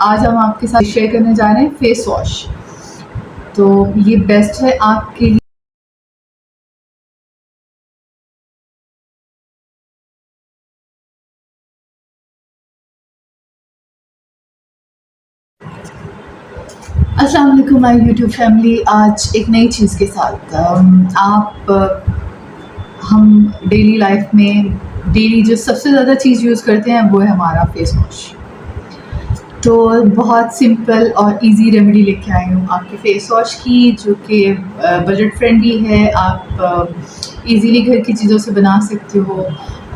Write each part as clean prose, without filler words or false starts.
आज हम आपके साथ शेयर करने जा रहे हैं फेस वॉश। तो ये बेस्ट है आपके लिए। अस्सलाम वालेकुम माय यूट्यूब फैमिली। आज एक नई चीज़ के साथ हम डेली लाइफ में डेली जो सबसे ज़्यादा चीज़ यूज़ करते हैं वो है हमारा फेस वॉश। तो बहुत सिंपल और इजी रेमेडी लेके आई हूँ आपके फेस वॉश की, जो कि बजट फ्रेंडली है। आप इजीली घर की चीज़ों से बना सकते हो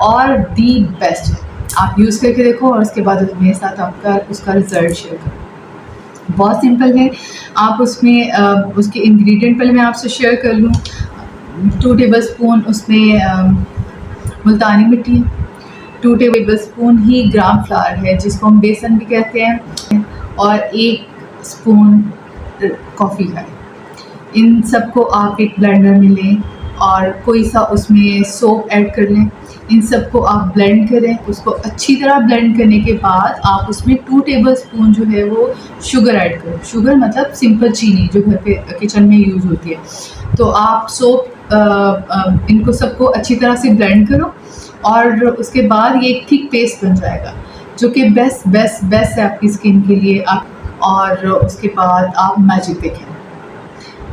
और दी बेस्ट है। आप यूज़ करके देखो और उसके बाद मेरे साथ आपका उसका रिज़ल्ट शेयर करो। बहुत सिंपल है। आप उसमें उसके इंग्रेडिएंट पहले मैं आपसे शेयर कर लूँ। 2 टेबल स्पून उसमें मुल्तानी मिट्टी है, 2 टेबल स्पून ही ग्राम फ्लावर है जिसको हम बेसन भी कहते हैं, और 1 स्पून कॉफ़ी का है। इन सबको आप एक ब्लेंडर में लें और कोई सा उसमें सोप ऐड कर लें। इन सबको आप ब्लेंड करें। उसको अच्छी तरह ब्लेंड करने के बाद आप उसमें 2 टेबल स्पून जो है वो शुगर ऐड करो। शुगर मतलब सिंपल चीनी जो घर पे किचन में यूज़ होती है। तो आप इनको सबको अच्छी तरह से ब्लेंड करो और उसके बाद ये एक थिक पेस्ट बन जाएगा जो कि बेस्ट है आपकी स्किन के लिए। और उसके बाद आप मैजिक देखें।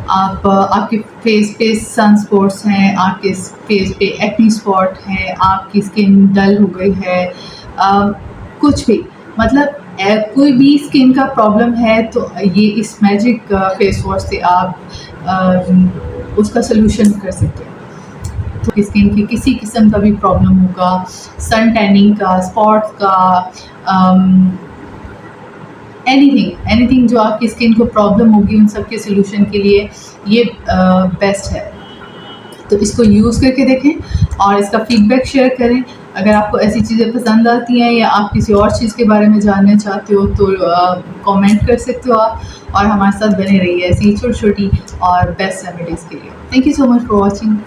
आपके फेस पे सन स्पॉट्स हैं, आपके फेस पे एक्नी स्पॉट है, आपकी स्किन डल हो गई है, कुछ भी मतलब कोई भी स्किन का प्रॉब्लम है तो ये इस मैजिक फेस वॉश से आप उसका सलूशन कर सकते हैं। तो स्किन की किसी किस्म का भी प्रॉब्लम होगा, सन टैनिंग का, स्पॉट्स का, एनीथिंग जो आपकी स्किन को प्रॉब्लम होगी उन सब के सोल्यूशन के लिए ये बेस्ट है। तो इसको यूज़ करके देखें और इसका फीडबैक शेयर करें। अगर आपको ऐसी चीज़ें पसंद आती हैं या आप किसी और चीज़ के बारे में जानना चाहते हो तो कमेंट कर सकते हो आप, और हमारे साथ बने रहिए ऐसी छोटी छोटी और बेस्ट रेमेडीज़ के लिए। Thank you so much for watching.